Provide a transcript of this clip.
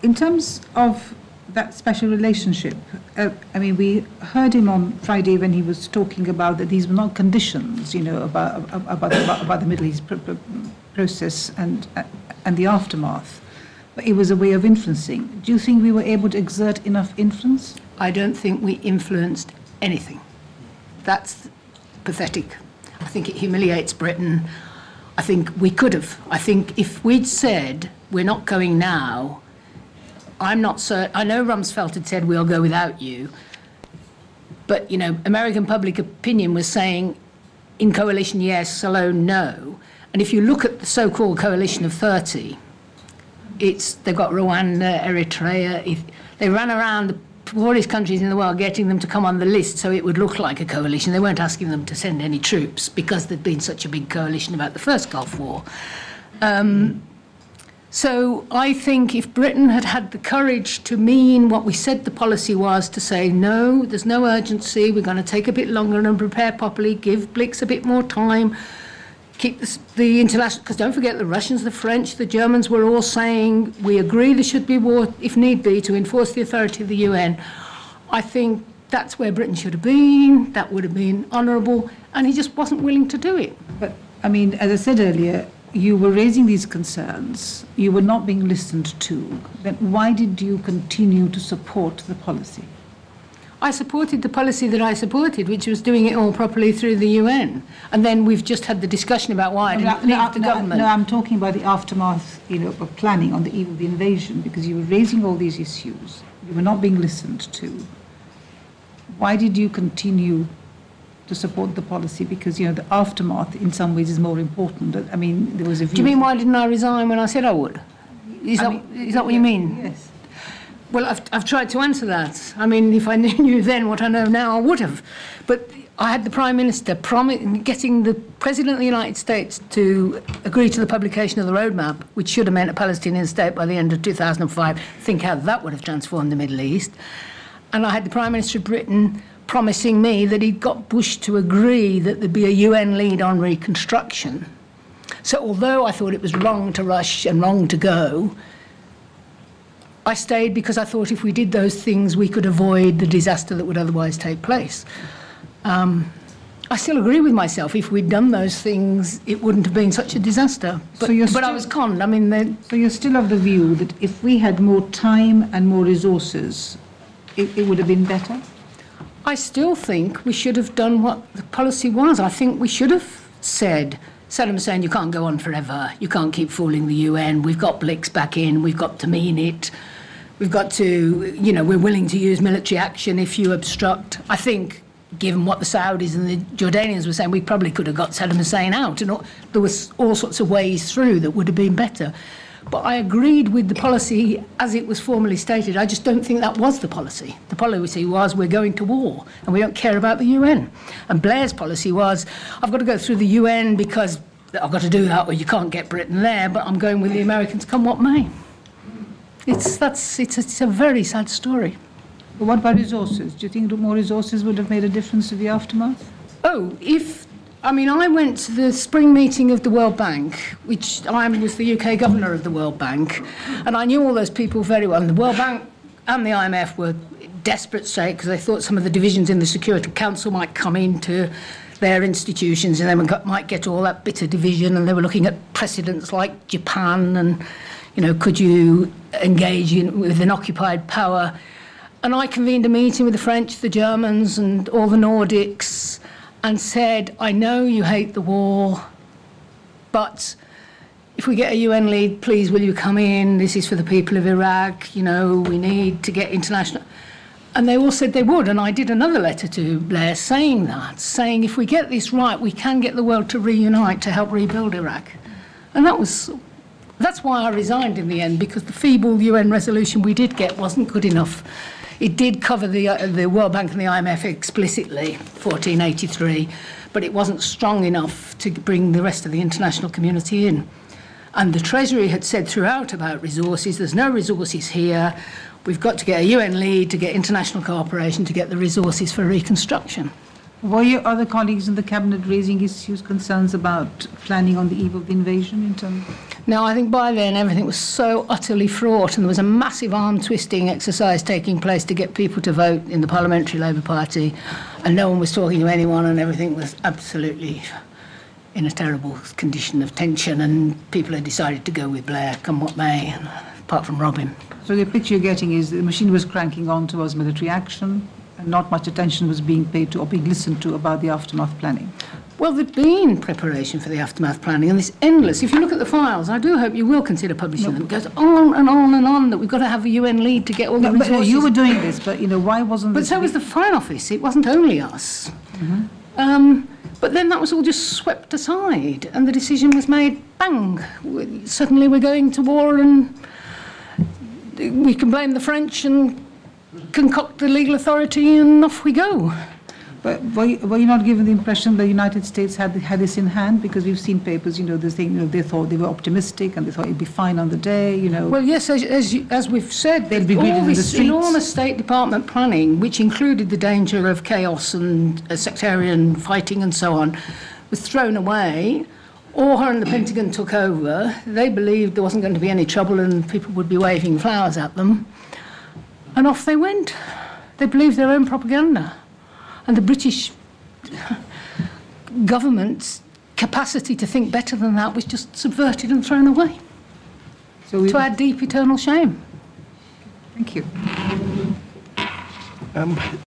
In terms of that special relationship, I mean, we heard him on Friday when he was talking about that these were not conditions, you know, about the Middle East process and the aftermath, but it was a way of influencing. Do you think we were able to exert enough influence? I don't think we influenced anything. That's pathetic. I think it humiliates Britain. I think we could have. I think if we'd said, we're not going now, I'm not certain. I know Rumsfeld had said, we'll go without you. But, you know, American public opinion was saying, in coalition, yes, alone, no. And if you look at the so-called coalition of 30, they've got Rwanda, Eritrea. They ran around the poorest countries in the world getting them to come on the list so it would look like a coalition. They weren't asking them to send any troops because there'd been such a big coalition about the first Gulf War. So I think if Britain had had the courage to mean what we said the policy was, to say, no, there's no urgency, we're going to take a bit longer and prepare properly, give Blix a bit more time, keep the international, because don't forget the Russians, the French, the Germans were all saying, we agree there should be war, if need be, to enforce the authority of the UN. I think that's where Britain should have been, that would have been honourable, and he just wasn't willing to do it. But, I mean, as I said earlier, you were raising these concerns, you were not being listened to, then why did you continue to support the policy? I supported the policy that I supported, which was doing it all properly through the UN. And then we've just had the discussion about why I didn't leave the government. No, I'm talking about the aftermath, you know, of planning on the eve of the invasion, because you were raising all these issues. You were not being listened to. Why did you continue to support the policy? Because, you know, the aftermath in some ways is more important. I mean, there was a view... Do you mean why didn't I resign when I said I would? Is that what you mean? Yes. Well, I've tried to answer that. I mean, if I knew then what I know now, I would have. But I had the Prime Minister getting the President of the United States to agree to the publication of the roadmap, which should have meant a Palestinian state by the end of 2005. Think how that would have transformed the Middle East. And I had the Prime Minister of Britain promising me that he'd got Bush to agree that there'd be a UN lead on reconstruction. So although I thought it was wrong to rush and wrong to go, I stayed because I thought if we did those things, we could avoid the disaster that would otherwise take place. I still agree with myself. If we'd done those things, it wouldn't have been such a disaster. But, I was conned. I mean, so you're still of the view that if we had more time and more resources, it would have been better? I still think we should have done what the policy was. I think we should have said, Saddam Hussein, you can't go on forever. You can't keep fooling the UN. We've got Blix back in. We've got to mean it. We've got to, you know, we're willing to use military action if you obstruct. I think, given what the Saudis and the Jordanians were saying, we probably could have got Saddam Hussein out. And there was all sorts of ways through that would have been better. But I agreed with the policy as it was formally stated. I just don't think that was the policy. The policy was we're going to war and we don't care about the UN. And Blair's policy was I've got to go through the UN because I've got to do that or you can't get Britain there, but I'm going with the Americans come what may. It's a very sad story. But what about resources? Do you think that more resources would have made a difference to the aftermath? I went to the spring meeting of the World Bank, which I was the UK governor of the World Bank, and I knew all those people very well. And the World Bank and the IMF were desperate state because they thought some of the divisions in the Security Council might come into their institutions and they might get all that bitter division, and they were looking at precedents like Japan and, you know, could you engage with an occupied power? And I convened a meeting with the French, the Germans and all the Nordics and said, I know you hate the war, but if we get a UN lead, please will you come in? This is for the people of Iraq, you know, we need to get international... And they all said they would, and I did another letter to Blair saying that, saying if we get this right, we can get the world to reunite to help rebuild Iraq. And that's why I resigned in the end, because the feeble UN resolution we did get wasn't good enough. It did cover the World Bank and the IMF explicitly, 1483, but it wasn't strong enough to bring the rest of the international community in. And the Treasury had said throughout about resources, there's no resources here, we've got to get a UN lead to get international cooperation to get the resources for reconstruction. Were your other colleagues in the cabinet raising issues, concerns about planning on the eve of the invasion in terms? No, I think by then everything was so utterly fraught, and there was a massive arm-twisting exercise taking place to get people to vote in the Parliamentary Labour Party, and no one was talking to anyone, and everything was absolutely in a terrible condition of tension, and people had decided to go with Blair, come what may, apart from rob him. So the picture you're getting is the machine was cranking on towards military action, and not much attention was being paid to or being listened to about the aftermath planning. Well, there'd been preparation for the aftermath planning, and this endless, if you look at the files, I do hope you will consider publishing them. It goes on and on and on, that we've got to have a UN lead to get all the resources. But you were doing this, but, why wasn't But this... so was the Foreign Office. It wasn't only us. But then that was all just swept aside, and the decision was made, bang, suddenly we're going to war, and we can blame the French and concoct the legal authority, and off we go. But were you not given the impression the United States had this in hand? Because we've seen papers, this thing, they thought they were optimistic and they thought it'd be fine on the day, Well, yes, as we've said, they'd be greeted all in the this streets. enormous State Department planning, which included the danger of chaos and sectarian fighting and so on, was thrown away. Orr and the Pentagon took over. They believed there wasn't going to be any trouble and people would be waving flowers at them. And off they went. They believed their own propaganda. And the British government's capacity to think better than that was just subverted and thrown away, to our deep eternal shame. Thank you.